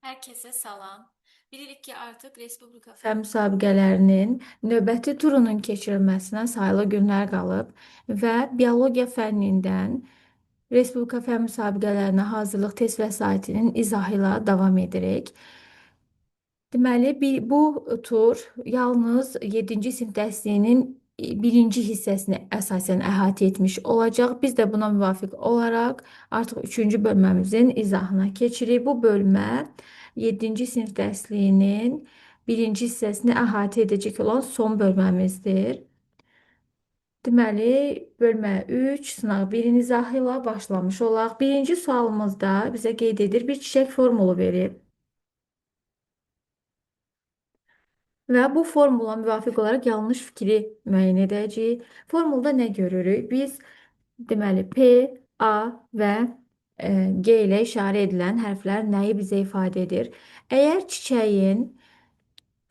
Herkese salam. Bilirik ki artıq Respublika Fən müsabiqələrinin növbəti turunun keçirilməsinə sayılı günlər qalıb və biologiya fənnindən Respublika fən müsabiqələrinə hazırlıq test vəsaitinin izahı ilə davam edirik. Deməli, bu tur yalnız 7-ci sinif dərsliyinin birinci hissəsini əsasən əhatə etmiş olacaq. Biz də buna müvafiq olaraq artıq 3-cü bölməmizin izahına keçirik. Bu bölmə 7-ci sinif dərsliyinin birinci hissəsini əhatə edəcək olan son bölməmizdir. Deməli, bölmə 3, sınaq 1-in izahı ilə başlamış olaq. Birinci sualımızda bizə qeyd edir, bir çiçək formulu verib. Və bu formula müvafiq olaraq yanlış fikri müəyyən edəcəyik. Formulda nə görürük? Biz deməli P, A və G ilə işarə edilən hərflər nəyi bizə ifadə edir? Əgər çiçəyin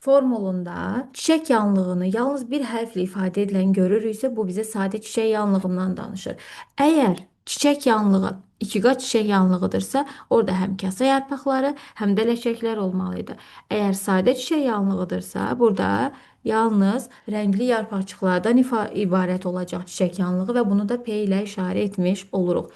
formulunda çiçək yanlığını yalnız bir hərflə ifadə edilən görürüksə, bu bizə sadə çiçək yanlığından danışır. Əgər çiçək yanlığı iki qat çiçək yanlığıdırsa, orada həm kasa yarpaqları, həm də ləçəklər olmalıdır. Əgər sadə çiçək yanlığıdırsa, burada yalnız rəngli yarpaqçıqlardan ibarət olacaq çiçək yanlığı və bunu da P ilə işarə etmiş oluruq.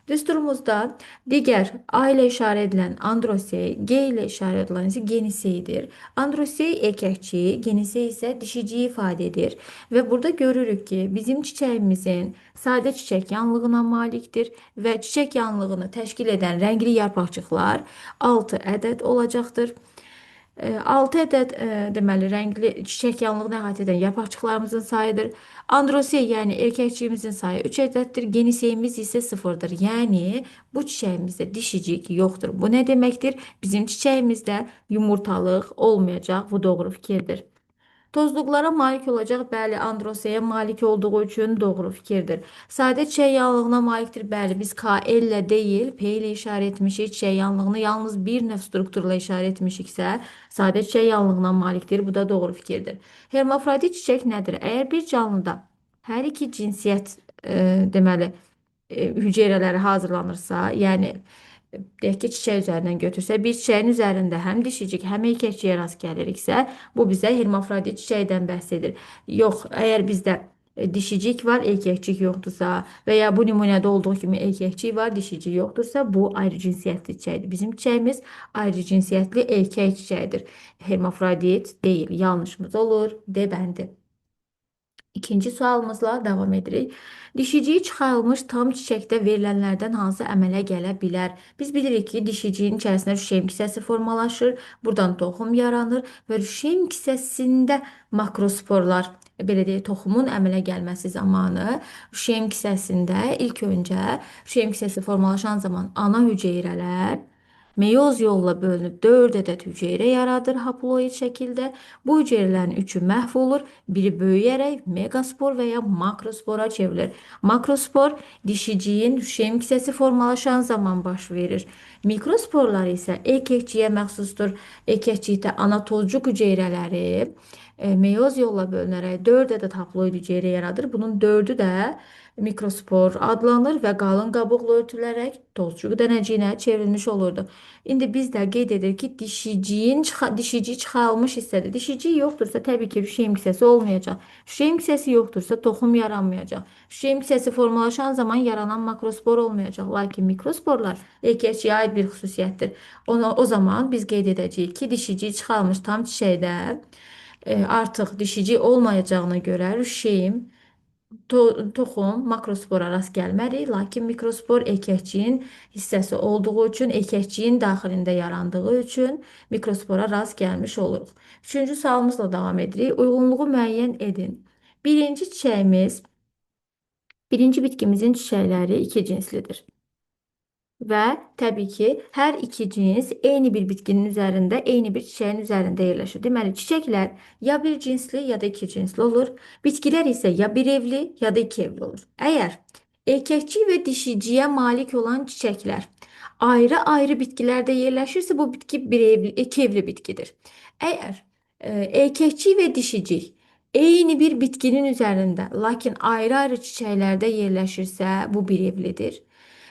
Düsturumuzda digər A ilə işarə edilən androsey, G ilə işarə edilən isə geniseydir. Androsey erkəkçi, genisey isə dişiciyi ifadə edir. Və burada görürük ki, bizim çiçəyimizin sadə çiçək yanlığına malikdir və çiçək yanlığını təşkil edən rəngli yarpaqçıqlar 6 ədəd olacaqdır. 6 ədəd deməli rəngli çiçək yanlığını əhatə edən yarpaqçıqlarımızın sayıdır. Androsey, yəni erkəkçiyimizin sayı 3 ədəddir. Geniseyimiz isə 0-dır. Yəni bu çiçəyimizdə dişicik yoxdur. Bu nə deməkdir? Bizim çiçəyimizdə yumurtalıq olmayacaq. Bu doğru fikirdir. Tozluqlara malik olacaq. Bəli, androseyə malik olduğu üçün doğru fikirdir. Sadə çiçək yanlığına malikdir. Bəli, biz K ilə deyil, P ilə işarə etmişik. Çiçək yanlığını yalnız bir növ strukturla işarə etmişiksə, sadə çiçək yanlığına malikdir. Bu da doğru fikirdir. Hermafrodit çiçək nədir? Əgər bir canlıda hər iki cinsiyyət deməli hüceyrələri hazırlanırsa, yəni deyək ki, çiçək üzərindən götürsə, bir çiçəyin üzərində həm dişicik, həm erkəkçiyə rast gəliriksə, bu bizə hermafrodit çiçəkdən bəhs edir. Yox, əgər bizdə dişicik var, erkəkçik yoxdursa və ya bu nümunədə olduğu kimi erkəkçik var, dişicik yoxdursa, bu ayrı cinsiyyətli çiçəkdir. Bizim çiçəyimiz ayrı cinsiyyətli erkək çiçəyidir. Hermafrodit deyil, yanlışımız olur, D bəndi. İkinci sualımızla davam edirik. Dişiciyi çıxarılmış tam çiçəkdə verilənlərdən hansı əmələ gələ bilər? Biz bilirik ki, dişiciyin içərisində rüşeym kisəsi formalaşır, buradan toxum yaranır və rüşeym kisəsində makrosporlar, belə deyək, toxumun əmələ gəlməsi zamanı rüşeym kisəsində ilk öncə rüşeym kisəsi formalaşan zaman ana hüceyrələr meyoz yolla bölünüb 4 ədəd hüceyrə yaradır haploid şəkildə. Bu hüceyrələrin üçü məhv olur, biri böyüyərək megaspor və ya makrospora çevrilir. Makrospor dişiciyin rüşeym kisəsi formalaşan zaman baş verir. Mikrosporlar isə erkəkçiyə məxsusdur. Erkəkçikdə ana tozcuq hüceyrələri meyoz yolla bölünərək 4 ədəd haploid hüceyrə yaradır. Bunun 4-ü də mikrospor adlanır və qalın qabuqla örtülərək tozcuq dənəciyinə çevrilmiş olurdu. İndi biz də qeyd edirik ki, dişiciyi çıxarılmış hissədir. Dişiciyi yoxdursa, təbii ki, rüşeym kisəsi olmayacaq. Rüşeym kisəsi yoxdursa, toxum yaranmayacaq. Rüşeym kisəsi formalaşan zaman yaranan makrospor olmayacaq. Lakin mikrosporlar erkəkçiyə aid bir xüsusiyyətdir. O zaman biz qeyd edəcəyik ki, dişiciyi çıxarılmış tam çiçəkdə artıq dişici olmayacağına görə rüşeym toxum makrospora rast gəlmərik, lakin mikrospor erkəkçiyin hissəsi olduğu üçün, erkəkçiyin daxilində yarandığı üçün mikrospora rast gəlmiş oluruq. Üçüncü sualımızla davam edirik. Uyğunluğu müəyyən edin. Birinci çiçəyimiz, birinci bitkimizin çiçəkləri iki cinslidir. Və təbii ki, hər iki cins eyni bir bitkinin üzərində, eyni bir çiçəyin üzərində yerləşir. Deməli, çiçəklər ya bir cinsli, ya da iki cinsli olur. Bitkilər isə ya bir evli, ya da iki evli olur. Əgər erkəkçi və dişiciyə malik olan çiçəklər ayrı-ayrı bitkilərdə yerləşirsə, bu bitki bir evli, iki evli bitkidir. Əgər erkəkçi və dişicik eyni bir bitkinin üzərində, lakin ayrı-ayrı çiçəklərdə yerləşirsə, bu bir evlidir.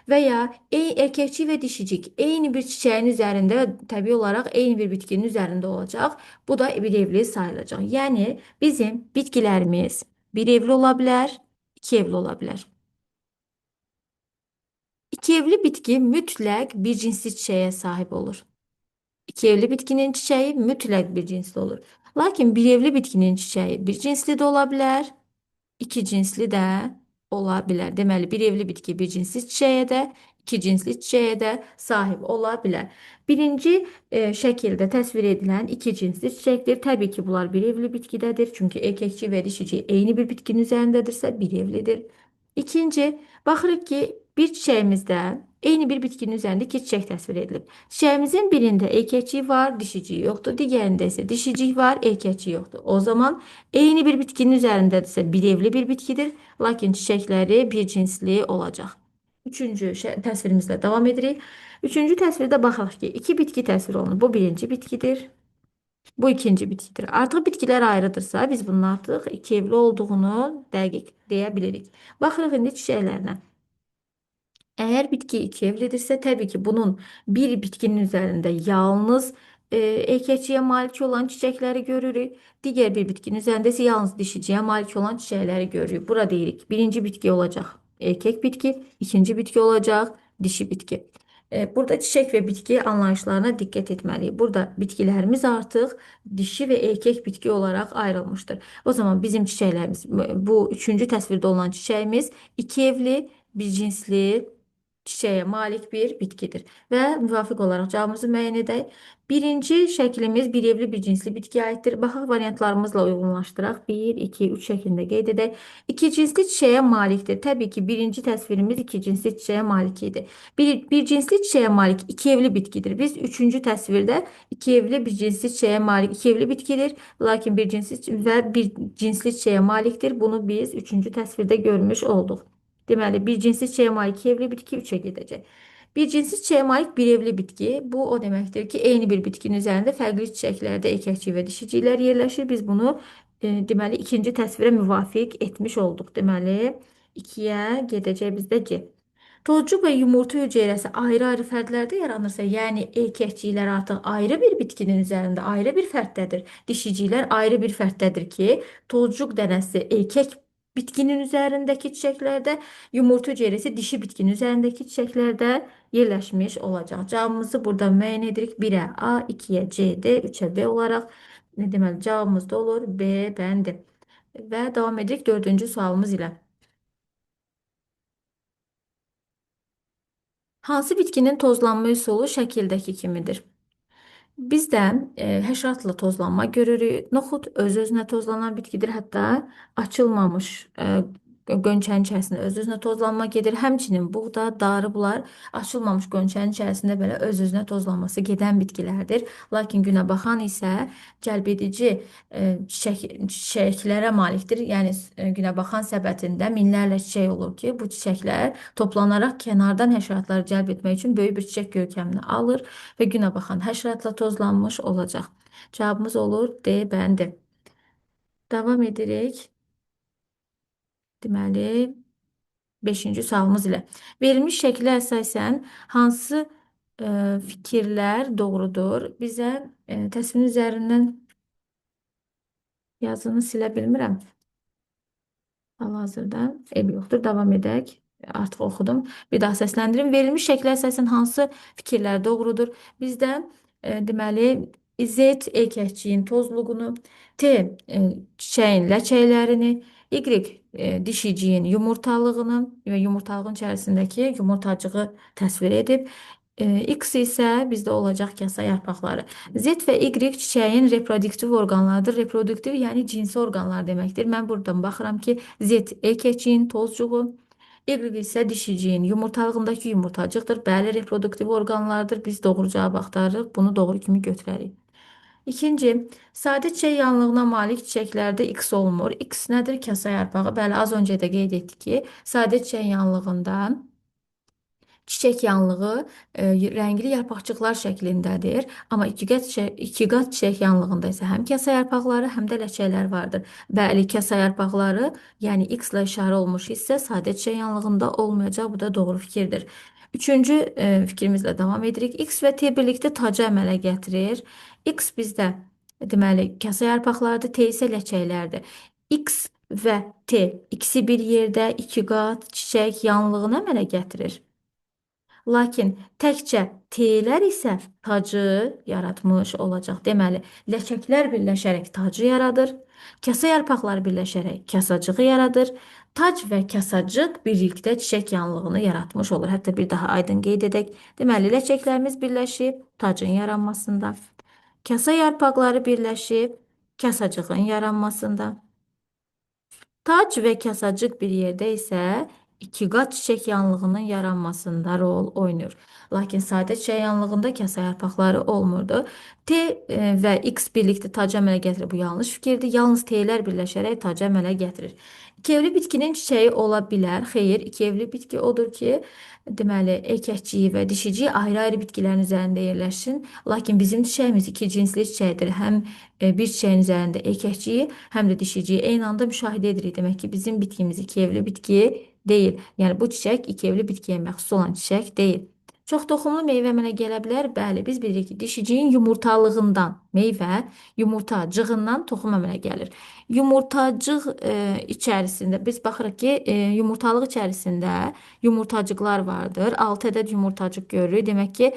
Veya erkekçik ve dişicik eyni bir çiçeğin üzerinde tabii olarak eyni bir bitkinin üzerinde olacak. Bu da bir evli sayılacak. Yani bizim bitkilerimiz bir evli olabilir, iki evli olabilir. İki evli bitki mütləq bir cinsli çiçeğe sahip olur. İki evli bitkinin çiçeği mütləq bir cinsli olur. Lakin bir evli bitkinin çiçeği bir cinsli de olabilir, iki cinsli de olabilir. Deməli, bir evli bitki bir cinsli çiçeğe de, iki cinsli çiçeğe de sahip olabilir. Birinci şəkildə təsvir edilən iki cinsli çiçektir. Tabii ki, bunlar bir evli bitkidedir. Çünkü erkekçi ve dişici eyni bir bitkinin üzerindedirsə bir evlidir. İkinci, baxırıq ki, bir çiçeğimizdə eyni bir bitkinin üzerinde iki çiçek təsvir edilib. Çiçeğimizin birinde erkekçiği var, dişiciği yoktur. Diğerinde ise dişiciği var, erkekçiği yoktur. O zaman eyni bir bitkinin üzerindedirsə bir evli bir bitkidir. Lakin çiçekleri bir cinsli olacak. Üçüncü təsvirimizlə davam edirik. Üçüncü təsvirdə baxaq ki, iki bitki təsvir olunur. Bu birinci bitkidir. Bu ikinci bitkidir. Artıq bitkilər ayrıdırsa biz bunun artıq iki evli olduğunu dəqiq deyə bilirik. Baxırıq indi çiçəklərinə. Eğer bitki iki evlidirse tabii ki bunun bir bitkinin üzerinde yalnız erkeğe malik olan çiçekleri görürük. Diğer bir bitkinin üzerinde ise yalnız dişiciye malik olan çiçekleri görürük. Burada deyirik. Birinci bitki olacak erkek bitki, ikinci bitki olacak dişi bitki. Burada çiçek ve bitki anlayışlarına dikkat etmeliyiz. Burada bitkilerimiz artık dişi ve erkek bitki olarak ayrılmıştır. O zaman bizim çiçeklerimiz, bu üçüncü tasvirde olan çiçeğimiz iki evli, bir cinsli, çiçeğe malik bir bitkidir. Ve müvafiq olarak cevabımızı müəyyən edək. Birinci şəklimiz bir evli bir cinsli bitkiyə aiddir. Baxaq variantlarımızla uyğunlaşdıraq. 1, 2, 3 şəklində qeyd edək. İki cinsli çiçeğe malikdir. Təbii ki, birinci təsvirimiz iki cinsli çiçeğe malik idi. Bir cinsli çiçeğe malik iki evli bitkidir. Biz üçüncü təsvirdə iki evli bir cinsli çiçeğe malik iki evli bitkidir. Lakin bir cinsli ve bir cinsli çiçeğe maliktir. Bunu biz üçüncü təsvirdə görmüş olduq. Deməli, bir cinsi çiçeğe malik iki evli bitki 3'e gidecek. Bir cinsi çiçeğe malik bir evli bitki. Bu o demektir ki eyni bir bitkinin üzerinde farklı çiçeklerde erkekçik ve dişiciklər yerləşir. Biz bunu deməli ikinci təsvirə müvafiq etmiş olduq. Deməli 2'ye gedəcək bizdə C. Tozcuk ve yumurta hücresi ayrı ayrı fərdlərdə yaranırsa, yani erkəkciklər artıq ayrı bir bitkinin üzerinde ayrı bir fərddədir. Dişiciklər ayrı bir fərddədir ki, tozcuk dənəsi erkek bitkinin üzerindeki çiçeklerde, yumurta hücresi dişi bitkinin üzerindeki çiçeklerde yerleşmiş olacak. Cevabımızı burada müəyyən edirik. 1'e A, 2'ye C, D, 3'e B olarak ne deməli cevabımız da olur B bəndi. Və devam edirik dördüncü sualımız ile. Hansı bitkinin tozlanma üsulu şəkildəki kimidir? Bizdə həşəratla tozlanma görürük. Noxud öz-özünə tozlanan bitkidir. Hətta açılmamış qönçənin içərisində öz-özünə tozlanma gedir. Həmçinin buğda, darı bunlar açılmamış qönçənin içərisində belə öz-özünə tozlanması gedən bitkilərdir. Lakin günəbaxan isə cəlbedici çiçəklərə malikdir. Yəni günəbaxan səbətində minlərlə çiçək olur ki, bu çiçəklər toplanaraq kənardan həşəratları cəlb etmək üçün böyük bir çiçək görkəmini alır ve güne bakan həşəratla tozlanmış olacak. Cevabımız olur D bəndi. Devam ederek deməli 5-ci sualımız ilə. Verilmiş şəklə əsasən hansı fikirlər doğrudur? Bizə təsvirin üzərindən yazını silə bilmirəm. Hal-hazırda ev yoxdur. Davam edək. Artıq oxudum. Bir daha səsləndirim. Verilmiş şəklə əsasən hansı fikirlər doğrudur? Bizdə deməli Z erkəkçiyin tozluğunu, T çiçəyin ləçəklərini, Y dişiciyin yumurtalığını və yumurtalığın içərisindəki yumurtacığı təsvir edib. X isə bizdə olacaq kasa yarpaqları. Z və Y çiçəyin reproduktiv orqanlarıdır. Reproduktiv yəni cinsi orqanlar deməkdir. Mən buradan baxıram ki, Z erkəkçiyin tozcuğu, Y isə dişiciyin yumurtalığındakı yumurtacıqdır. Bəli, reproduktiv orqanlardır. Biz doğru cavab axtarırıq. Bunu doğru kimi götürərik. İkinci, sadə çiçək yanlığına malik çiçəklərdə X olmur. X nədir? Kasa yarpağı. Bəli, az öncə də qeyd etdik ki, sadə çiçək yanlığında çiçək yanlığı rəngli yarpaqçıqlar şəklindədir. Amma iki qat çiçək yanlığında isə həm kasa yarpaqları, həm də ləçəklər vardır. Bəli, kasa yarpaqları, yəni X ilə işarə olmuş hissə sadə çiçək yanlığında olmayacaq. Bu da doğru fikirdir. Üçüncü fikrimizlə davam edirik. X və T birlikdə tacı əmələ gətirir. X bizdə deməli kasa yarpaqlardır, T isə ləçəklərdir. X və T ikisi bir yerdə iki qat çiçək yanlığını əmələ gətirir. Lakin təkcə T'lər isə tacı yaratmış olacaq. Deməli, ləçəklər birləşərək tacı yaradır. Kasa yarpaqları birləşərək kasacığı yaradır. Tac və kasacıq birlikdə çiçək yanlığını yaratmış olur. Hətta bir daha aydın qeyd edək. Deməli, ləçəklərimiz birləşib tacın yaranmasında. Kasa yarpaqları birləşib kasacığın yaranmasında. Tac və kasacıq bir yerdə isə iki qat çiçək yanlığının yaranmasında rol oynayır. Lakin sadə çiçək yanlığında kasa yarpaqları olmurdu. T və X birlikdə tac əmələ gətirir. Bu yanlış fikirdir. Yalnız T'lər birləşərək tac əmələ gətirir. İkievli bitkinin çiçəyi ola bilər. Xeyr, ikievli bitki odur ki, deməli, erkəkciyi və dişiciyi ayrı-ayrı bitkilərin üzərində yerləşsin. Lakin bizim çiçəyimiz iki cinsli çiçəkdir. Həm bir çiçəyin üzərində erkəkciyi, həm də dişiciyi eyni anda müşahidə edirik. Demək ki, bizim bitkimiz ikievli bitki deyil. Yəni bu çiçək ikievli bitkiyə məxsus olan çiçək deyil. Çox toxumlu meyvə əmələ gələ bilər. Bəli, biz bilirik ki, dişiciyin yumurtalığından meyvə, yumurtacığından toxum əmələ gəlir. Yumurtacıq içərisində biz baxırıq ki, yumurtalıq içərisində yumurtacıqlar vardır. 6 ədəd yumurtacıq görürük. Demək ki,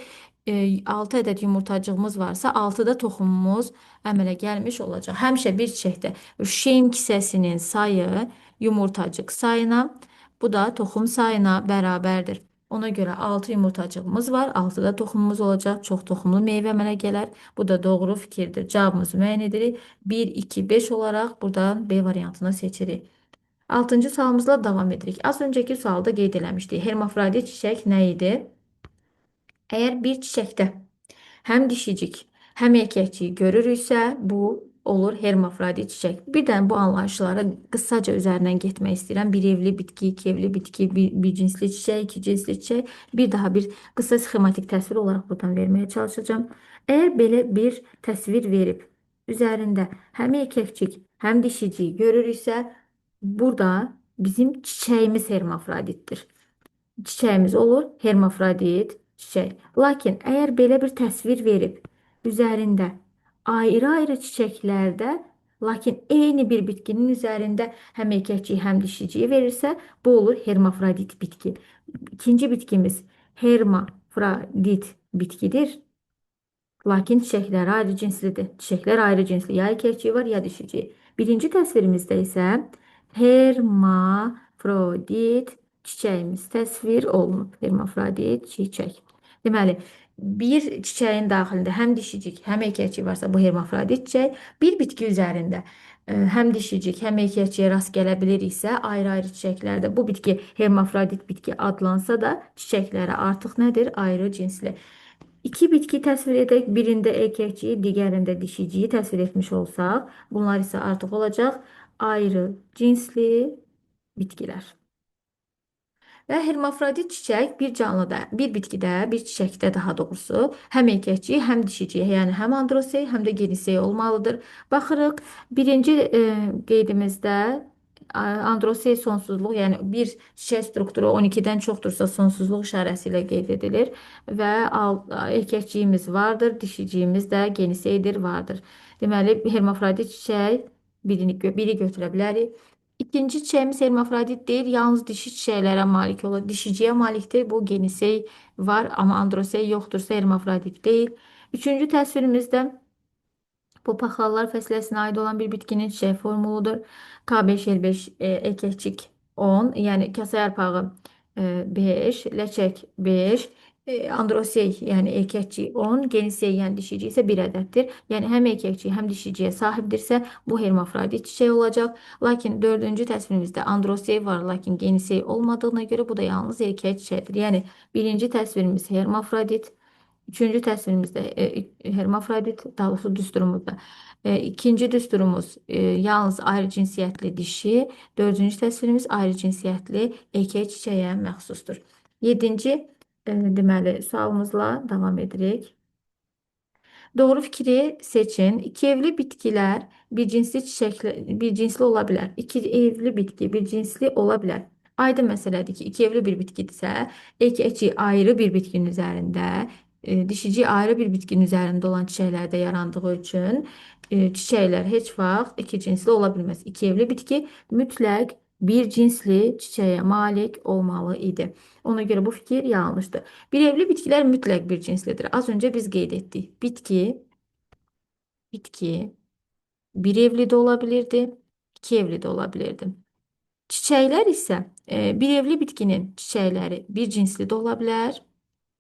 6 ədəd yumurtacığımız varsa, 6 da toxumumuz əmələ gəlmiş olacaq. Həmişə bir çiçəkdə şeym kisəsinin sayı yumurtacıq sayına, bu da toxum sayına bərabərdir. Ona görə 6 yumurtacığımız var, 6 da toxumumuz olacaq. Çox toxumlu meyvə əmələ gələr. Bu da doğru fikirdir. Cavabımızı müəyyən edirik. 1, 2, 5 olaraq buradan B variantını seçirik. 6-cı sualımızla davam edirik. Az öncəki sualda qeyd eləmişdik. Hermafrodit çiçək nə idi? Əgər bir çiçəkdə həm dişicik, həm erkəkciyi görürüksə, bu olur hermafrodit çiçək. Bir dənə bu anlayışlara qısaca üzərindən getmək istəyirəm. Bir evli bitki, iki evli bitki, bir cinsli çiçək, iki cinsli çiçək. Bir daha bir qısa sxematik təsvir olaraq buradan verməyə çalışacağım. Əgər belə bir təsvir verib, üzərində həm erkəkcik, həm dişiciyi görürüksə, burada bizim çiçəyimiz hermafroditdir. Çiçəyimiz olur hermafrodit çiçək. Lakin əgər belə bir təsvir verib üzərində ayrı-ayrı çiçəklərdə, lakin eyni bir bitkinin üzərində həm erkəkciyi, həm dişiciyi verirsə, bu olur hermafrodit bitki. İkinci bitkimiz hermafrodit bitkidir. Lakin çiçəklər ayrı cinslidir. Çiçəklər ayrı cinsli. Ya erkəkciyi var, ya dişiciyi. Birinci təsvirimizdə isə hermafrodit çiçəyimiz təsvir olunub. Hermafrodit çiçək. Deməli, bir çiçəyin daxilində həm dişicik, həm erkəkcik varsa bu hermafrodit çiçək. Bir bitki üzərində həm dişicik, həm erkəkciyə rast gələ biliriksə, ayrı-ayrı çiçəklərdə bu bitki hermafrodit bitki adlansa da, çiçəkləri artıq nədir? Ayrı cinsli. İki bitki təsvir edək. Birində erkəkciyi, digərində dişiciyi təsvir etmiş olsaq, bunlar isə artıq olacaq ayrı cinsli bitkilər. Və hermafrodit çiçək bir canlıda, bir bitkidə, bir çiçəkdə daha doğrusu həm erkəkciyi, həm dişiciyi, yəni həm androsey, həm də genisey olmalıdır. Baxırıq, birinci qeydimizdə androsey sonsuzluq, yəni bir çiçək strukturu 12-dən çoxdursa sonsuzluq işarəsi ilə qeyd edilir və erkəkciyimiz vardır, dişiciyimiz də geniseydir, vardır. Deməli, hermafrodit çiçək biri götürə bilərik. İkinci çiçəyimiz hermafrodit deyil, yalnız dişi çiçəklərə malik olur. Dişiciyə malikdir, bu genisey var, amma androsey yoxdursa hermafrodit deyil. Üçüncü təsvirimizdə bu paxlallar fəsiləsinə aid olan bir bitkinin çiçək formuludur. K5, L5, erkəkcik 10, yəni kasa yarpağı 5, ləçək 5, androsey, yəni erkəkcik 10, genisey, yəni dişici isə 1 ədəddir. Yəni həm erkəkcik, həm dişiciyə sahibdirsə, bu hermafrodit çiçək olacaq. Lakin dördüncü təsvirimizdə androsey var, lakin genisey olmadığına görə bu da yalnız erkək çiçəkdir. Yəni birinci təsvirimiz hermafrodit, üçüncü təsvirimizdə hermafrodit, daha doğrusu düsturumuzda. İkinci düsturumuz yalnız ayrı cinsiyyətli dişi, dördüncü təsvirimiz ayrı cinsiyyətli erkək çiçəyə məxsusdur. Yedinci deməli sualımızla davam edirik. Doğru fikri seçin. İki evli bitkilər bir cinsli çiçəkli, bir cinsli ola bilər. İki evli bitki bir cinsli ola bilər. Aydın məsələdir ki, iki evli bir bitkidirsə, erkəkçi ayrı bir bitkinin üzərində, dişici ayrı bir bitkinin üzərində olan çiçəklərdə yarandığı üçün çiçəklər heç vaxt iki cinsli ola bilməz. İki evli bitki mütləq bir cinsli çiçəyə malik olmalı idi. Ona görə bu fikir yanlışdır. Bir evli bitkilər mütləq bir cinslidir. Az öncə biz qeyd etdik. Bitki bir evli de olabilirdi, iki evli de olabilirdi. Çiçəklər isə bir evli bitkinin çiçəkləri bir cinsli də ola bilər,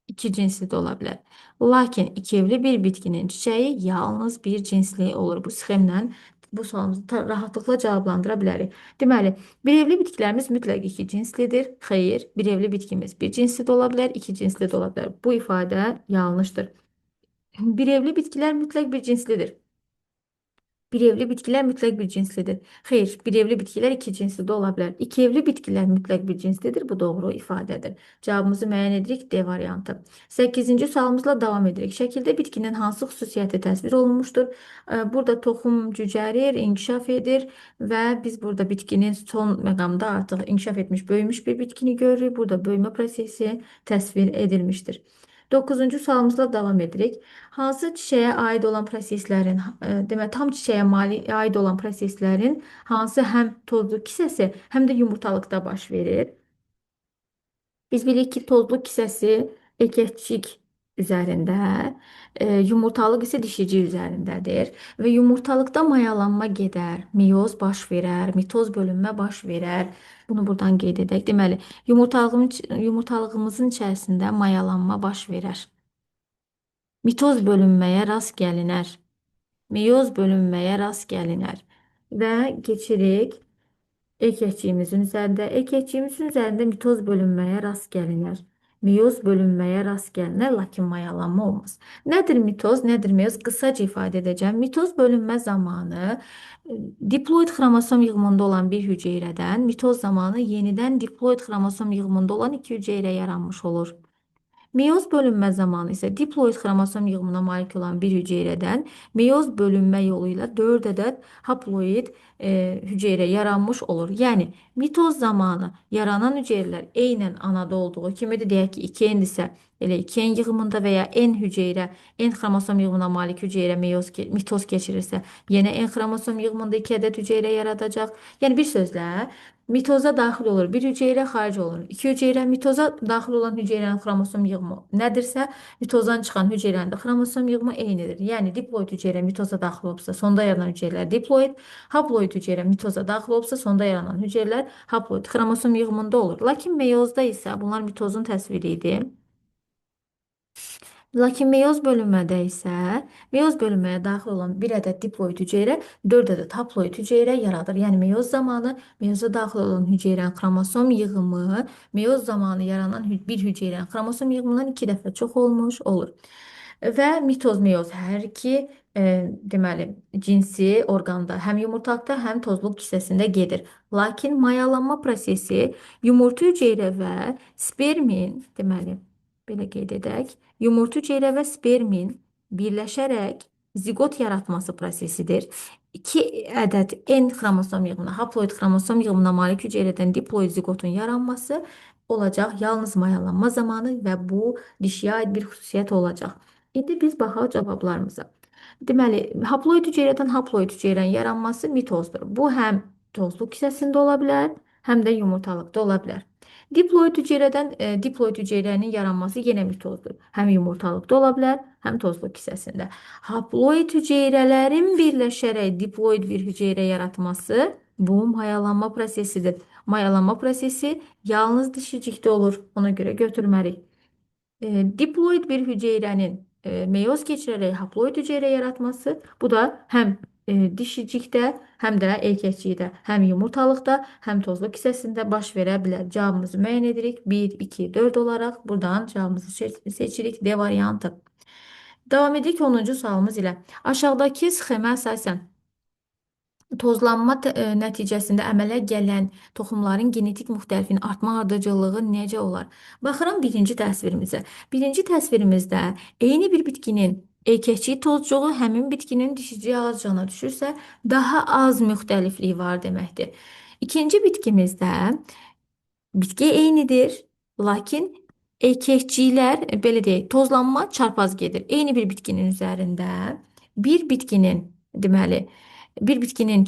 iki cinsli də ola bilər. Lakin iki evli bir bitkinin çiçəyi yalnız bir cinsli olur. Bu sxemlə bu sualımızı rahatlıqla cavablandıra bilərik. Deməli, bir evli bitkilərimiz mütləq iki cinslidir. Xeyr, bir evli bitkimiz bir cinsli də ola bilər, iki cinsli də ola bilər. Bu ifadə yanlışdır. Bir evli bitkilər mütləq bir cinslidir. Bir evli bitkiler mütlak bir cinslidir. Hayır, bir evli bitkiler iki cinsli de olabilir. İki evli bitkiler mütlak bir cinslidir. Bu doğru ifadedir. Cevabımızı müəyyən edirik. D variantı. 8-ci sualımızla devam edirik. Şəkildə bitkinin hansı xüsusiyyəti təsvir olunmuştur? Burada toxum cücərir, inkişaf edir və biz burada bitkinin son məqamda artıq inkişaf etmiş, böyümüş bir bitkini görürük. Burada böyümə prosesi təsvir edilmiştir. 9-cu sualımızla devam edirik. Hansı çiçəyə aid olan proseslərin, demək tam çiçəyə aid olan proseslərin hansı həm tozlu kisəsi, həm də yumurtalıqda baş verir? Biz bilirik ki, tozlu kisəsi erkəkçik üzərində, yumurtalıq isə dişici üzərindədir və yumurtalıqda mayalanma gedər, meyoz baş verər, mitoz bölünmə baş verər. Bunu buradan qeyd edək. Deməli, yumurtalığımızın içərisində mayalanma baş verər. Mitoz bölünməyə rast gəlinər. Meyoz bölünməyə rast gəlinər. Və keçirik erkəkçiyimizin üzərində. Erkəkçiyimizin üzərində mitoz bölünməyə rast gəlinər. Meyoz bölünməyə rast gəlinər, lakin mayalanma olmaz. Nədir mitoz, nədir meyoz? Qısaca ifadə edəcəm. Mitoz bölünmə zamanı diploid xromosom yığımında olan bir hüceyrədən mitoz zamanı yenidən diploid xromosom yığımında olan iki hüceyrə yaranmış olur. Meyoz bölünmə zamanı isə diploid xromosom yığımına malik olan bir hüceyrədən meyoz bölünmə yolu ilə 4 ədəd haploid hüceyrə yaranmış olur. Yəni mitoz zamanı yaranan hüceyrələr eynən anada olduğu kimidir. Deyək ki, 2N-dirsə elə 2N yığımında və ya N hüceyrə, N xromosom yığımına malik hüceyrə mitoz keçirirsə, yenə N xromosom yığımında 2 ədəd hüceyrə yaradacaq. Yəni bir sözlə mitoza daxil olur bir hüceyrə, xaric olur. İki hüceyrə mitoza daxil olan hücrələrin xromosom yığımı nədirsə, mitozdan çıxan hüceyrənin də xromosom yığımı eynidir. Yəni diploid hüceyrə mitoza daxil olubsa, sonda yaranan hüceyrələr diploid, haploid hüceyrə mitoza daxil olubsa, sonda yaranan hüceyrələr haploid xromosom yığımında olur. Lakin meyozda isə bunlar mitozun təsviri idi. Lakin meyoz bölünmədə isə meyoz bölünməyə daxil olan bir ədəd diploid hüceyrə 4 ədəd haploid hüceyrə yaradır. Yəni meyoz zamanı meyoza daxil olan hüceyrənin xromosom yığımı meyoz zamanı yaranan bir hüceyrənin xromosom yığımından 2 dəfə çox olmuş olur. Və mitoz, meyoz hər iki deməli cinsi orqanda həm yumurtalıqda, həm tozluq hissəsində gedir. Lakin mayalanma prosesi yumurta hüceyrə və spermin, deməli belə qeyd edək, yumurta hüceyrə və spermin birləşərək zigot yaratması prosesidir. 2 ədəd N xromosom yığımına, haploid xromosom yığımına malik hüceyrədən diploid zigotun yaranması olacaq yalnız mayalanma zamanı və bu dişiyə aid bir xüsusiyyət olacaq. İndi biz baxaq cavablarımıza. Deməli, haploid hüceyrədən haploid hüceyrənin yaranması mitozdur. Bu həm tozluq hissəsində ola bilər, həm də yumurtalıqda ola bilər. Diploid hüceyrədən diploid hüceyrənin yaranması yenə mitozdur. Həm yumurtalıqda ola bilər, həm tozluq hissəsində. Haploid hüceyrələrin birləşərək diploid bir hüceyrə yaratması bu mayalanma prosesidir. Mayalanma prosesi yalnız dişicikdə olur. Ona görə götürmərik. Diploid bir hüceyrənin meyoz keçirərək haploid hüceyrə yaratması, bu da həm dişicikdə, həm də erkəkçikdə, həm yumurtalıqda, həm tozluq hissəsində baş verə bilər. Cavabımızı müəyyən edirik. 1, 2, 4 olaraq buradan cavabımızı seçirik. D variantı. Davam edirik 10-cu sualımız ilə. Aşağıdakı sxemə əsasən tozlanma nəticəsində əmələ gələn toxumların genetik müxtəlifinin artma ardıcıllığı necə olar? Baxıram birinci təsvirimizə. Birinci təsvirimizdə eyni bir bitkinin erkəkçik tozcuğu həmin bitkinin dişici ağacına düşürsə, daha az müxtəliflik var deməkdir. İkinci bitkimizdə Bitki eynidir, lakin erkəkciklər, belə deyək, tozlanma çarpaz gedir. Eyni bir bitkinin üzərində bir bitkinin, deməli, bir bitkinin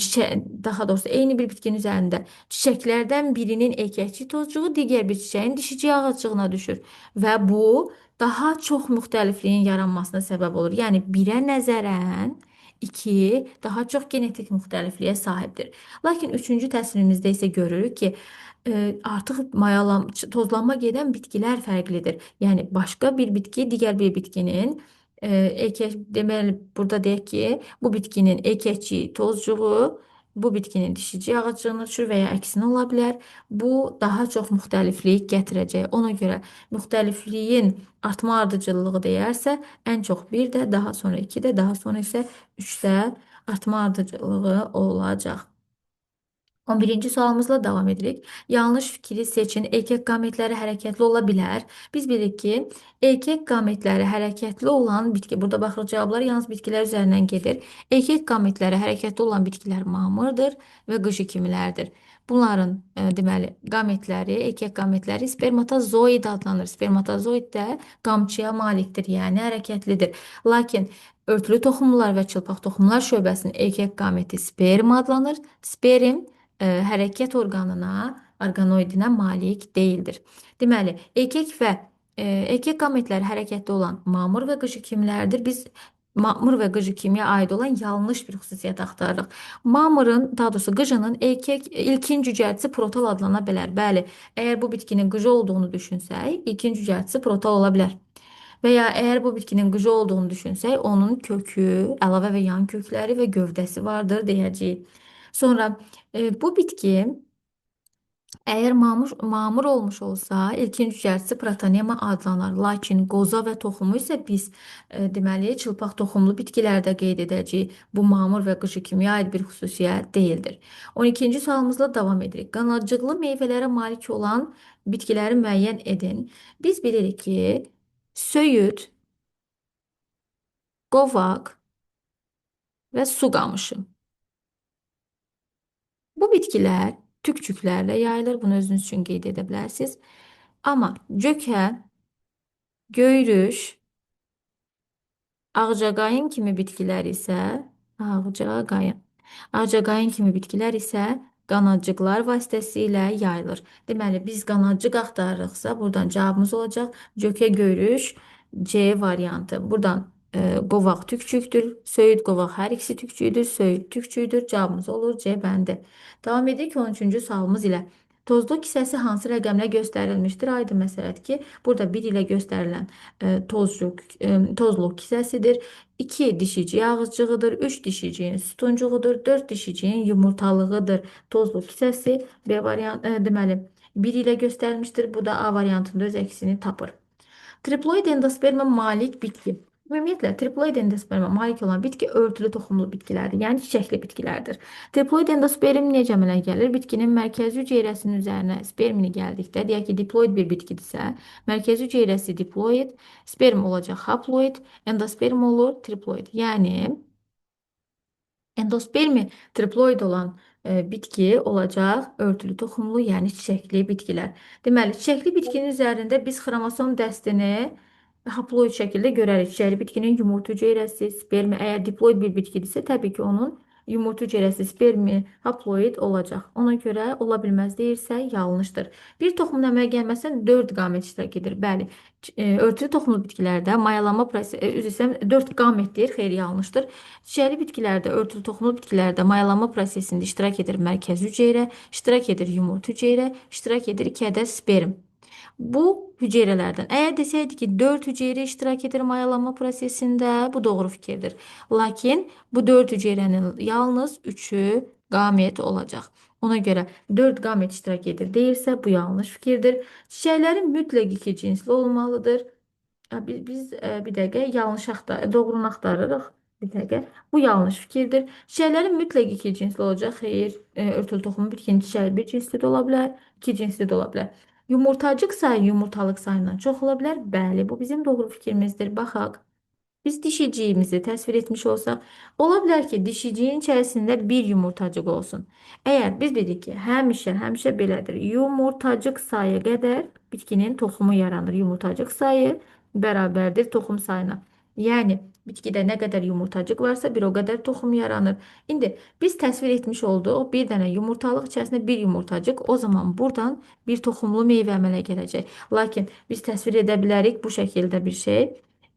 daha doğrusu eyni bir bitkinin üzərində çiçəklərdən birinin erkəkcik tozcuğu digər bir çiçəyin dişicik ağaclığına düşür və bu daha çox müxtəlifliyin yaranmasına səbəb olur. Yəni birə nəzərən iki daha çox genetik müxtəlifliyə sahibdir. Lakin üçüncü təsvirimizdə isə görürük ki, artıq tozlanma gedən bitkilər fərqlidir. Yəni başqa bir bitki digər bir bitkinin deməli burada deyək ki, bu bitkinin erkəkçiyi tozcuğu bu bitkinin dişici ağaclığına düşür və ya əksinə ola bilər. Bu daha çox müxtəliflik gətirəcək. Ona görə müxtəlifliyin artma ardıcıllığı deyərsə, ən çox bir də, daha sonra iki də, daha sonra isə üçdə artma ardıcıllığı olacaq. 11-ci sualımızla davam edirik. Yanlış fikri seçin. Erkek qametləri hərəkətli ola bilər. Biz bilirik ki, erkek qametləri hərəkətli olan bitki, burada baxırıq cavablar yalnız bitkilər üzərindən gedir. Erkek qametləri hərəkətli olan bitkilər mamırdır və qışı kimilərdir. Bunların deməli qametləri, erkek qametləri spermatozoid adlanır. Spermatozoid də qamçıya malikdir, yəni hərəkətlidir. Lakin örtülü toxumlar və çılpaq toxumlar şöbəsinin erkek qameti sperm adlanır. Sperm hərəkət orqanoidinə malik deyildir. Deməli, erkek qametləri hərəkətli olan mamır və qıcı kimlərdir? Biz mamır və qıcı kimiyə aid olan yanlış bir xüsusiyyət axtarırıq. Mamırın, daha doğrusu qıcının ilkin cücərtisi protal adlana bilər. Bəli, əgər bu bitkinin qıcı olduğunu düşünsək, ilkin cücərtisi protal ola bilər. Və ya əgər bu bitkinin qıcı olduğunu düşünsək, onun kökü, əlavə və yan kökləri və gövdəsi vardır deyəcəyik. Sonra bu bitki əgər mamır olmuş olsa, ilkin cücərtisi protonema adlanır. Lakin qoza və toxumu isə biz deməli çılpaq toxumlu bitkilərdə qeyd edəcəyik. Bu mamır və qışı kimya aid bir xüsusiyyət deyildir. 12-ci sualımızla davam edirik. Qanadcıqlı meyvələrə malik olan bitkiləri müəyyən edin. Biz bilirik ki, söyüd, qovaq və su qamışı. Bu bitkilər tükçüklərlə yayılır. Bunu özünüz üçün qeyd edə bilərsiniz. Amma cökə, göyrüş, ağcaqayın kimi bitkilər isə ağcaqayın kimi bitkilər isə qanadcıqlar vasitəsilə yayılır. Deməli, biz qanadcıq axtarırıqsa, buradan cavabımız olacaq cökə, göyrüş, C variantı. Buradan qovaq tükçüktür, söyüd qovaq hər ikisi tükçüydür, söyüd tükçüydür. Cavabımız olur C bəndi. Davam edirik 13-cü sualımız ilə. Tozluq hissəsi hansı rəqəmlə göstərilmişdir? Aydın məsələdir ki, burada 1 ilə göstərilən tozluq hissəsidir. 2 dişiciyi ağızcığıdır, 3 dişiciyin sütuncuğudur, 4 dişiciyin yumurtalığıdır. Tozluq hissəsi B variant, deməli 1 ilə göstərilmişdir. Bu da A variantında öz əksini tapır. Triploid endosperma malik bitki. Ümumiyyətlə, triploid endosperma malik olan bitki örtülü toxumlu bitkilərdir, yəni çiçəkli bitkilərdir. Triploid endosperm necə əmələ gəlir? Bitkinin mərkəzi hüceyrəsinin üzərinə spermini gəldikdə, deyək ki, diploid bir bitkidirsə, mərkəzi hüceyrəsi diploid, sperm olacaq haploid, endosperm olur triploid. Yəni endospermi triploid olan bitki olacaq örtülü toxumlu, yəni çiçəkli bitkilər. Deməli, çiçəkli bitkinin üzərində biz xromosom dəstini haploid şəkildə görərik. Çiçəkli bitkinin yumurta hüceyrəsi, spermi, əgər diploid bir bitkidirsə, təbii ki, onun yumurta hüceyrəsi, spermi, haploid olacaq. Ona görə ola bilməz deyirsə, yanlışdır. Bir toxumun əmələ gəlməsində 4 qamet iştirak edir. Bəli, örtülü toxumlu bitkilərdə mayalanma prosesi, üzr istəyirəm, 4 qamet deyir, xeyr yanlışdır. Çiçəkli bitkilərdə, örtülü toxumlu bitkilərdə mayalanma prosesində iştirak edir mərkəzi hüceyrə, iştirak edir yumurta hüceyrə, iştirak edir 2 ədəd sperm. Bu hüceyrələrdən. Əgər desəydik ki, 4 hüceyrə iştirak edir mayalanma prosesində, bu doğru fikirdir. Lakin bu 4 hüceyrənin yalnız 3-ü qamet olacaq. Ona görə 4 qamet iştirak edir deyirsə, bu yanlış fikirdir. Çiçəklərin mütləq iki cinsli olmalıdır. Biz bir dəqiqə doğrunu axtarırıq. Bir dəqiqə. Bu yanlış fikirdir. Çiçəklərin mütləq iki cinsli olacaq. Xeyr, örtülü toxumun bitkinin çiçəyi bir cinsli də ola bilər, iki cinsli də ola bilər. Yumurtacıq sayı yumurtalıq sayından çox ola bilər. Bəli, bu bizim doğru fikrimizdir. Baxaq. Biz dişiciyimizi təsvir etmiş olsaq, ola bilər ki, dişiciyin içərisində bir yumurtacıq olsun. Əgər biz dedik ki, həmişə belədir. Yumurtacıq sayı qədər bitkinin toxumu yaranır. Yumurtacıq sayı bərabərdir toxum sayına. Yəni bitkidə nə qədər yumurtacıq varsa, bir o qədər toxum yaranır. İndi biz təsvir etmiş olduq, bir dənə yumurtalıq içərisində bir yumurtacıq. O zaman buradan bir toxumlu meyvə əmələ gələcək. Lakin biz təsvir edə bilərik bu şəkildə bir şey.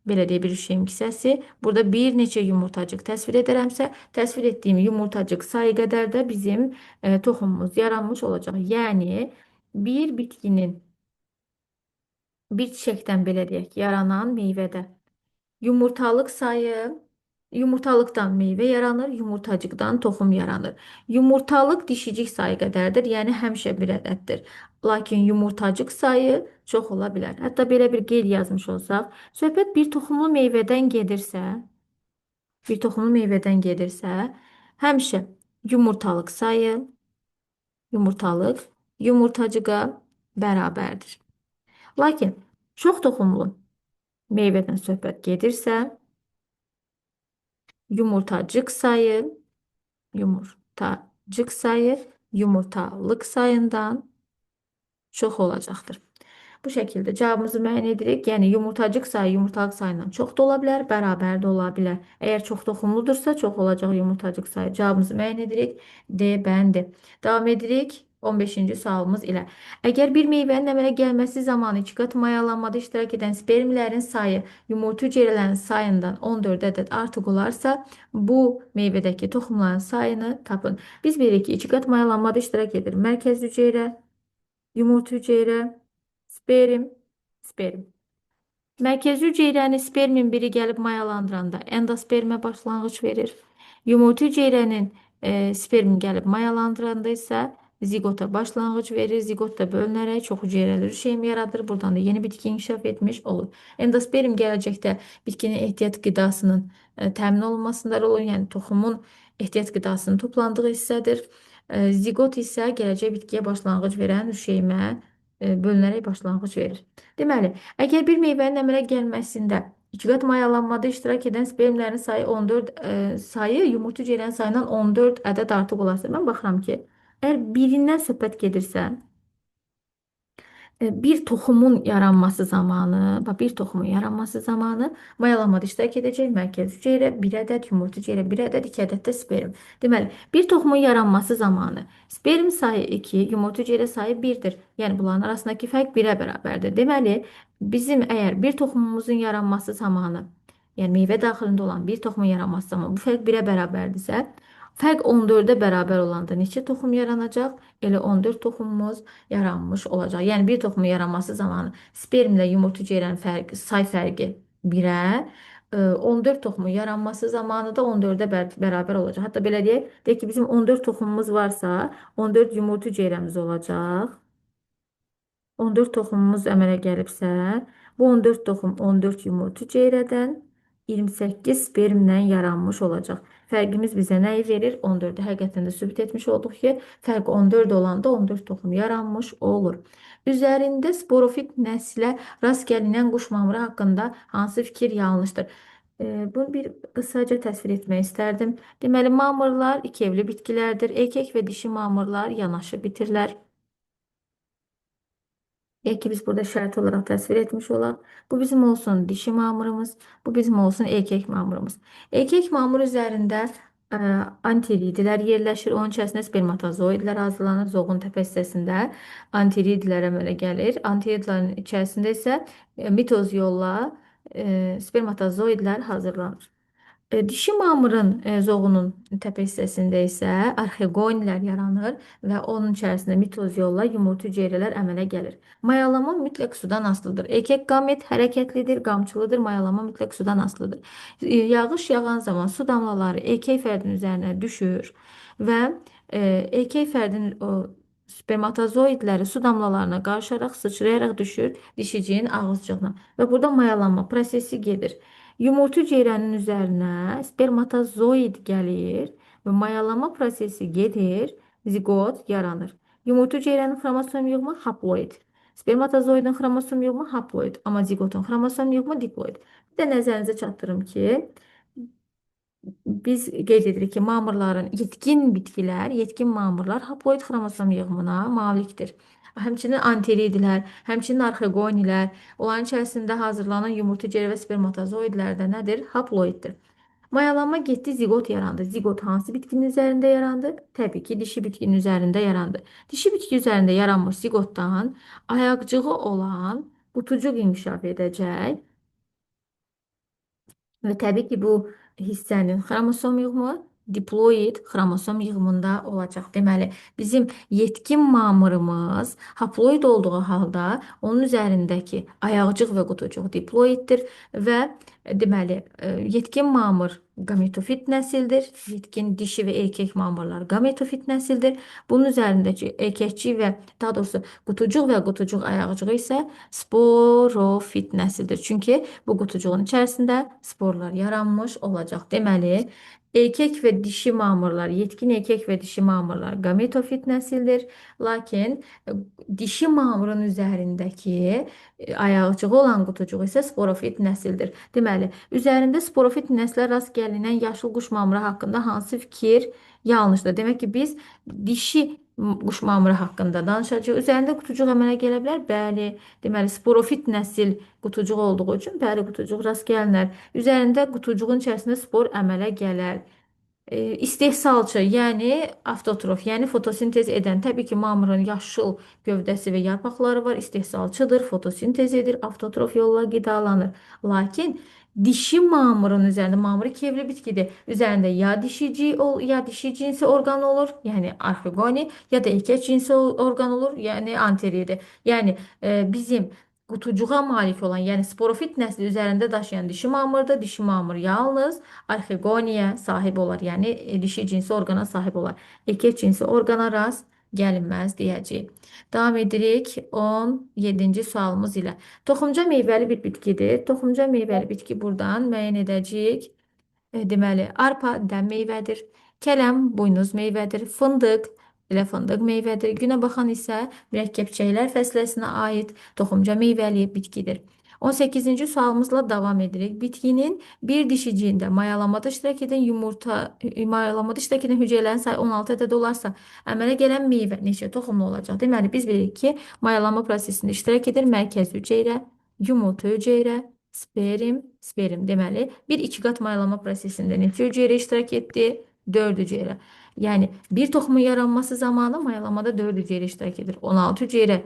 Belə deyə bir şeyin hissəsi. Burada bir neçə yumurtacıq təsvir edərəmsə, təsvir etdiyim yumurtacıq sayı qədər də bizim toxumumuz yaranmış olacaq. Yəni bir bitkinin bir çiçəkdən belə deyək, yaranan meyvədə yumurtalıq sayı, yumurtalıqdan meyvə yaranır, yumurtacıqdan toxum yaranır. Yumurtalıq dişicik sayı qədərdir, yəni həmişə bir ədəddir. Lakin yumurtacıq sayı çox ola bilər. Hətta belə bir qeyd yazmış olsaq, söhbət bir toxumlu meyvədən gedirsə, həmişə yumurtalıq sayı, yumurtalıq yumurtacığa bərabərdir. Lakin çox toxumlu meyvədən söhbət gedirsə, yumurtacıq sayı, yumurtacıq sayı yumurtalıq sayından çox olacaqdır. Bu şəkildə cavabımızı müəyyən edirik. Yəni yumurtacıq sayı yumurtalıq sayından çox da ola bilər, bərabər də ola bilər. Əgər çox toxumludursa çox olacaq yumurtacıq sayı. Cavabımızı müəyyən edirik. D bəndi. Davam edirik 15-ci sualımız ilə. Əgər bir meyvənin əmələ gəlməsi zamanı 2 qat mayalanmada iştirak edən spermlərin sayı yumurta hüceyrələrin sayından 14 ədəd artıq olarsa, bu meyvədəki toxumların sayını tapın. Biz bilirik ki, 2 qat mayalanmada iştirak edir. Mərkəz hüceyrə, yumurta hüceyrə, sperm. Mərkəzi hüceyrəni spermin biri gəlib mayalandıranda endospermə başlanğıc verir. Yumurta hüceyrənin spermin gəlib mayalandıranda isə zigota başlanğıc verir. Zigot da bölünərək çox hüceyrəli rüşeym yaradır. Buradan da yeni bitki inkişaf etmiş olur. Endosperm gələcəkdə bitkinin ehtiyat qidasının təmin olunmasında rol oynayan, yəni toxumun ehtiyat qidasının toplandığı hissədir. Zigot isə gələcək bitkiyə başlanğıc verən rüşeymə bölünərək başlanğıc verir. Deməli, əgər bir meyvənin əmələ gəlməsində 2 qat mayalanmada iştirak edən spermlərin sayı 14 sayı yumurta hüceyrənin sayından 14 ədəd artıq olarsa, mən baxıram ki, əgər birindən söhbət gedirsə, bir toxumun yaranması zamanı mayalanmada iştirak edəcək mərkəz hüceyrə 1 ədəd, yumurta hüceyrə 1 ədəd, 2 ədəd də sperm. Deməli, bir toxumun yaranması zamanı sperm sayı 2, yumurta hüceyrə sayı 1-dir. Yəni bunların arasındakı fərq 1-ə bərabərdir. Deməli, bizim əgər bir toxumumuzun yaranması zamanı, yəni meyvə daxilində olan bir toxumun yaranması zamanı bu fərq 1-ə bərabərdirsə, fərq 14-ə bərabər olanda neçə toxum yaranacaq? Elə 14 toxumumuz yaranmış olacaq. Yəni bir toxumun yaranması zamanı spermlə yumurta hüceyrənin say fərqi 1-ə, 14 toxumun yaranması zamanı da 14-ə bərabər olacaq. Hətta belə deyək ki, bizim 14 toxumumuz varsa, 14 yumurta hüceyrəmiz olacaq. 14 toxumumuz əmələ gəlibsə, bu 14 toxum 14 yumurta hüceyrədən 28 spermlə yaranmış olacaq. Fərqimiz bizə nəyi verir? 14-ü həqiqətən də sübut etmiş olduq ki, fərq 14 olanda 14 toxum yaranmış olur. Üzərində sporofit nəslə rast gəlinən quş mamırı haqqında hansı fikir yanlışdır? Bunu bir qısaca təsvir etmək istərdim. Deməli, mamırlar iki evli bitkilərdir. Erkək və dişi mamırlar yanaşı bitirlər. Ki biz burada şərt olaraq təsvir etmiş olaq. Bu bizim olsun dişi mamırımız, bu bizim olsun erkek mamırımız. Erkek mamır üzərində antiridilər yerləşir. Onun içərisində spermatozoidlər hazırlanır. Zoğun təpə hissəsində antiridlər əmələ gəlir. Antiridlərin içərisində isə mitoz yolla spermatozoidlər hazırlanır. Dişi mamırın zoğunun təpə hissəsində isə arxegonilər yaranır və onun içərisində mitoz yolla yumurta hüceyrələr əmələ gəlir. Mayalama mütləq sudan asılıdır. Erkək qamet hərəkətlidir, qamçılıdır, mayalama mütləq sudan asılıdır. Yağış yağan zaman su damlaları erkək fərdin üzərinə düşür və erkək fərdin o spermatozoidləri su damlalarına qarışaraq, sıçrayaraq düşür dişiciyin ağızcığına və burada mayalanma prosesi gedir. Yumurta hüceyrənin üzərinə spermatozoid gəlir və mayalama prosesi gedir, zigot yaranır. Yumurta hüceyrənin xromosom yığımı haploid. Spermatozoidin xromosom yığımı haploid, amma zigotun xromosom yığımı diploid. Bir də nəzərinizə çatdırım ki, biz qeyd edirik ki, mamırların yetkin mamırlar haploid xromosom yığımına malikdir. Həmçinin anteridlər, həmçinin arxegonilər, onların içərisində hazırlanan yumurta ceri və spermatozoidlər də nədir? Haploiddir. Mayalanma getdi, zigot yarandı. Zigot hansı bitkinin üzərində yarandı? Təbii ki, dişi bitkinin üzərində yarandı. Dişi bitki üzərində yaranmış zigotdan ayaqcığı olan qutucuq inkişaf edəcək. Və təbii ki, bu hissənin xromosom yığımı diploid xromosom yığımında olacaq. Deməli, bizim yetkin mamırımız haploid olduğu halda onun üzərindəki ayaqcıq və qutucuq diploiddir və deməli, yetkin mamır gametofit nəsildir. Yetkin dişi və erkək mamırlar gametofit nəsildir. Bunun üzərindəki erkəkcik və daha doğrusu qutucuq və qutucuq ayaqcığı isə sporofit nəsildir. Çünki bu qutucuğun içərisində sporlar yaranmış olacaq. Deməli, erkek və dişi mamırlar, yetkin erkek və dişi mamırlar gametofit nəsildir. Lakin dişi mamırın üzərindəki ayaqcığı olan qutucuq isə sporofit nəsildir. Deməli, üzərində sporofit nəslə rast gəlinən yaşıl quş mamırı haqqında hansı fikir yanlışdır? Demək ki, biz dişi quş mamırı haqqında danışacağıq. Üzərində qutucuq əmələ gələ bilər? Bəli. Deməli, sporofit nəsil qutucuq olduğu üçün bəli qutucuq rast gəlinər. Üzərində qutucuğun içərisində spor əmələ gələr. İstehsalçı, yəni avtotrof, yəni fotosintez edən. Təbii ki, mamırın yaşıl gövdəsi və yarpaqları var. İstehsalçıdır, fotosintez edir, avtotrof yolla qidalanır. Lakin dişi mamırın üzərində, mamır iki evli bitkidir. Üzərində ya dişi cinsi orqan olur, yəni arxigoni, ya da erkək cinsi orqan olur, yəni anteridi. Yəni bizim qutucuğa malik olan, yəni sporofit nəsli üzərində daşıyan dişi mamırdır. Dişi mamır yalnız arxegoniya sahib olar, yəni dişi cinsi orqana sahib olar. Erkək cinsi orqana rast gəlinməz deyəcəyik. Davam edirik 17-ci sualımız ilə. Toxumca meyvəli bir bitkidir. Toxumca meyvəli bitki buradan müəyyən edəcəyik. Deməli, arpa dən meyvədir. Kələm buynuz meyvədir. Fındıq elə fındıq meyvədir. Günə baxan isə mürəkkəbçəklər fəsləsinə aid toxumca meyvəli bitkidir. 18-ci sualımızla davam edirik. Bitkinin bir dişiciyində mayalamada iştirak edən hüceyrələrin sayı 16 ədəd olarsa, əmələ gələn meyvə neçə toxumlu olacaq? Deməli, biz bilirik ki, mayalama prosesində iştirak edir mərkəzi hüceyrə, yumurta hüceyrə, sperm. Deməli, bir iki qat mayalama prosesində neçə hüceyrə iştirak etdi? 4 hüceyrə. Yəni, bir toxumun yaranması zamanı mayalamada 4 hüceyrə iştirak edir. 16 hüceyrə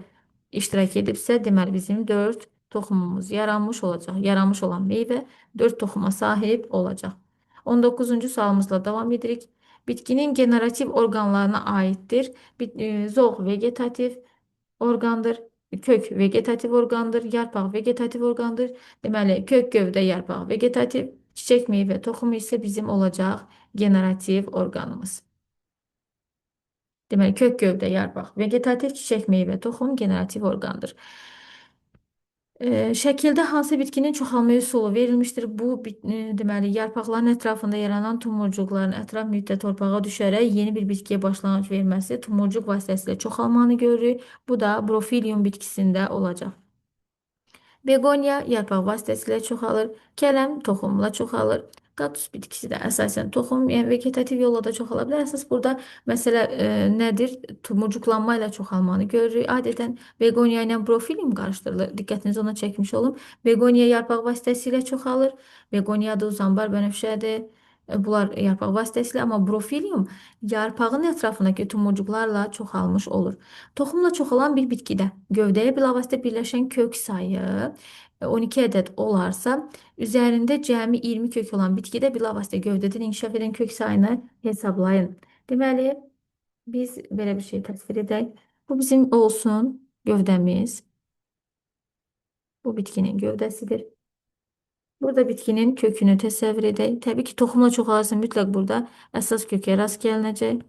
iştirak edibsə, deməli, bizim 4 toxumumuz yaranmış olacaq. Yaranmış olan meyvə 4 toxuma sahib olacaq. 19-cu sualımızla davam edirik. Bitkinin generativ orqanlarına aiddir. Zoğ vegetativ orqandır. Kök vegetativ orqandır. Yarpaq vegetativ orqandır. Deməli, kök, gövdə, yarpaq vegetativ, çiçək, meyvə, toxumu isə bizim olacaq generativ orqanımız. Deməli, kök, gövdə, yarpaq vegetativ, çiçək, meyvə, toxum generativ orqandır. Şəkildə hansı bitkinin çoxalma üsulu verilmişdir? Deməli, yarpaqların ətrafında yaranan tumurcuqların ətraf mühitdə torpağa düşərək yeni bir bitkiyə başlanğıc verməsi tumurcuq vasitəsilə çoxalmanı görürük. Bu da brofilium bitkisində olacaq. Begonya yarpaq vasitəsilə çoxalır. Kələm toxumla çoxalır. Kaktus bitkisi də əsasən toxum, yəni vegetativ yolla da çoxala bilər. Əsas burada məsələ nədir? Tumurcuqlanma ilə çoxalmanı görürük. Adətən begonya ilə brofilium qarışdırılır. Diqqətinizi ona çəkmiş olun. Begonya yarpaq vasitəsilə çoxalır. Begonya da uzanbar bənövşədir. Bunlar yarpaq vasitəsilə, amma brofilium yarpağın ətrafındakı tumurcuqlarla çoxalmış olur. Toxumla çoxalan bir bitkidə gövdəyə bilavasitə birləşən kök sayı 12 ədəd olarsa, üzərində cəmi 20 kök olan bitkidə bilavasitə gövdədən inkişaf edən kök sayını hesablayın. Deməli, biz belə bir şey təsvir edək. Bu bizim olsun gövdəmiz. Bu bitkinin gövdəsidir. Burada bitkinin kökünü təsəvvür edək. Təbii ki, toxumla çoxalırsa mütləq burada əsas kökə rast gəlinəcək.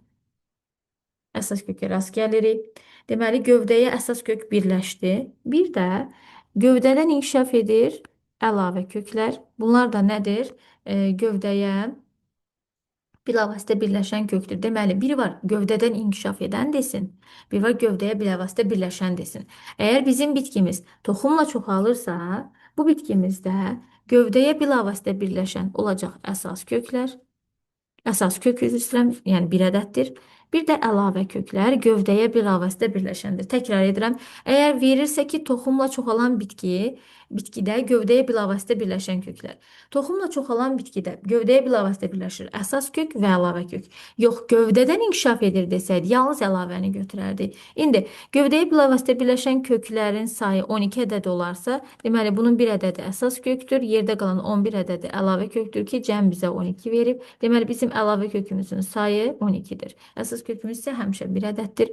Əsas kökə rast gəlirik. Deməli, gövdəyə əsas kök birləşdi. Bir də gövdədən inkişaf edir əlavə köklər. Bunlar da nədir? Gövdəyə bilavasitə birləşən köktür. Deməli, biri var gövdədən inkişaf edən desin, biri var gövdəyə bilavasitə birləşən desin. Əgər bizim bitkimiz toxumla çoxalırsa, bu bitkimizdə Gövdəyə bilavasitə birləşən olacaq əsas köklər. Əsas kök üzr istəyirəm, yəni bir ədəddir. Bir də əlavə köklər gövdəyə bilavasitə birləşəndir. Təkrar edirəm. Əgər verirsə ki, toxumla çoxalan bitkidə gövdəyə bilavasitə birləşən köklər. Toxumla çoxalan bitkidə gövdəyə bilavasitə birləşir əsas kök və əlavə kök. Yox, gövdədən inkişaf edir desəydi, yalnız əlavəni götürərdik. İndi gövdəyə bilavasitə birləşən köklərin sayı 12 ədəd olarsa, deməli bunun bir ədədi əsas kökdür, yerdə qalan 11 ədədi əlavə kökdür ki, cəm bizə 12 verib. Deməli bizim əlavə kökümüzün sayı 12-dir. Əsas kökümüz isə həmişə bir ədəddir.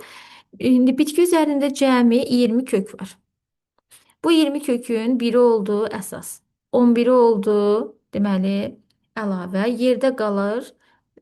İndi bitki üzərində cəmi 20 kök var. Bu 20 kökün biri oldu əsas. 11-i oldu, deməli, əlavə. Yerdə qalır,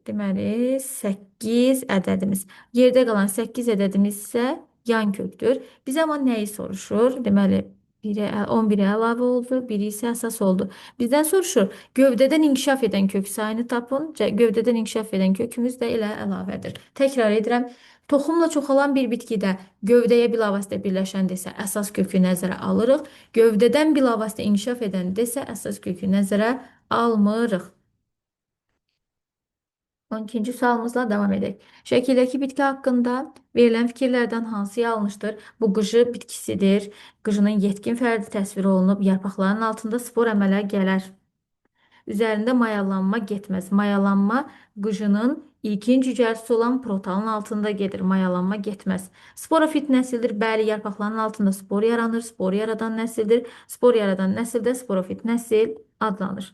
deməli, 8 ədədimiz. Yerdə qalan 8 ədədimiz isə yan kökdür. Biz amma nəyi soruşur? Deməli, 11-i əlavə oldu, biri isə əsas oldu. Bizdən soruşur, gövdədən inkişaf edən kök sayını tapın. Gövdədən inkişaf edən kökümüz də elə əlavədir. Təkrar edirəm. Toxumla çoxalan bir bitkidə gövdəyə bilavasitə birləşən desə əsas kökü nəzərə alırıq. Gövdədən bilavasitə inkişaf edən desə əsas kökü nəzərə almırıq. 12-ci sualımızla davam edək. Şəkildəki bitki haqqında verilən fikirlərdən hansı yanlışdır? Bu qıcı bitkisidir. Qıcının yetkin fərdi təsvir olunub. Yarpaqların altında spor əmələ gələr. Üzərində mayalanma getməz. Mayalanma qıcının ilkin cücərisi olan protalın altında gedir. Mayalanma getməz. Sporofit nəsildir. Bəli, yarpaqların altında spor yaranır. Spor yaradan nəsildir. Spor yaradan nəsildə sporofit nəsil adlanır.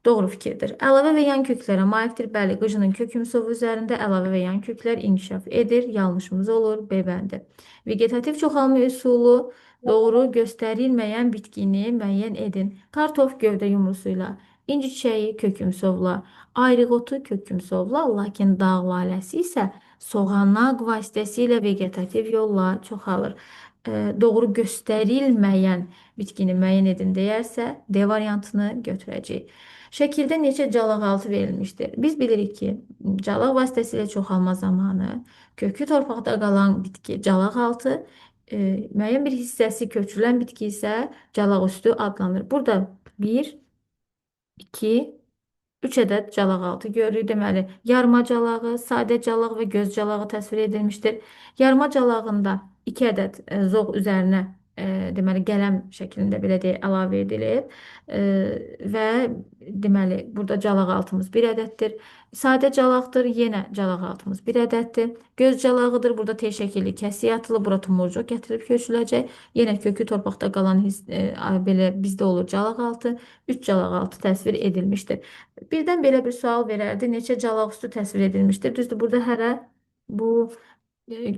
Doğru fikirdir. Əlavə və yan köklərə malikdir. Bəli, qıcının kök ümsovu üzərində əlavə və yan köklər inkişaf edir. Yanlışımız olur. B bəndi. Vegetativ çoxalma üsulu doğru göstərilməyən bitkini müəyyən edin. Kartof gövdə yumrusuyla, inci çiçəyi kök ümsovla, ayrıqotu kök ümsovla, lakin dağ laləsi isə soğanaq vasitəsilə vegetativ yolla çoxalır. Doğru göstərilməyən bitkini müəyyən edin deyərsə, D variantını götürəcəyik. Şəkildə neçə calaqaltı verilmişdir? Biz bilirik ki, calaq vasitəsilə çoxalma zamanı kökü torpaqda qalan bitki calaqaltı, müəyyən bir hissəsi köçürülən bitki isə calaqüstü adlanır. Burada 1, 2, 3 ədəd calaqaltı görürük. Deməli, yarma calağı, sadə calaq və göz calağı təsvir edilmişdir. Yarma calağında 2 ədəd zoğ üzərinə deməli qələm şəklində belə deyək əlavə edilir. Və deməli burada calaqaltımız 1 ədəddir. Sadə calaqdır, yenə calaqaltımız 1 ədəddir. Göz calağıdır. Burada T şəkilli kəsiyə atılıb, bura tumurcuq gətirib köçüləcək. Yenə kökü torpaqda qalan belə bizdə olur calaqaltı. 3 calaqaltı təsvir edilmişdir. Birdən belə bir sual verərdi. Neçə calaq üstü təsvir edilmişdir? Düzdür, burada hərə bu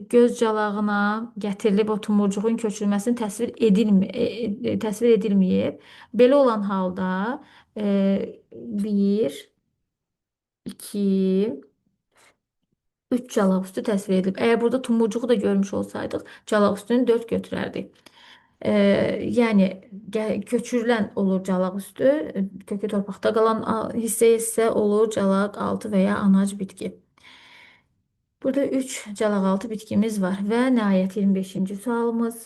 göz calağına gətirilib o tumurcuğun köçürülməsini təsvir edilməyib. Belə olan halda 1, 2, 3 calaq üstü təsvir edilib. Əgər burada tumurcuğu da görmüş olsaydıq, calaq üstünü 4 götürərdik. Yəni köçürülən olur calaq üstü, kökü torpaqda qalan hissə isə olur calaq altı və ya anac bitki. Burada 3 calaqaltı bitkimiz var və nəhayət 25-ci sualımız.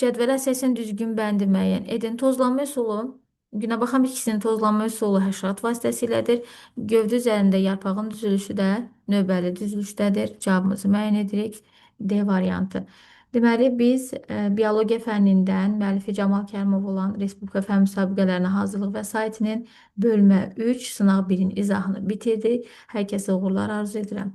Cədvələ əsasən düzgün bəndi müəyyən edin. Tozlanma üsulu, günəbaxan bitkisinin tozlanma üsulu həşərat vasitəsilədir. Gövdə üzərində yarpağın düzülüşü də növbəli düzülüşdədir. Cavabımızı müəyyən edirik. D variantı. Deməli, biz biologiya fənnindən müəllifi Camal Kərimov olan Respublika fənn müsabiqələrinə hazırlıq vəsaitinin bölmə 3, sınaq 1-in izahını bitirdik. Hər kəsə uğurlar arzu edirəm.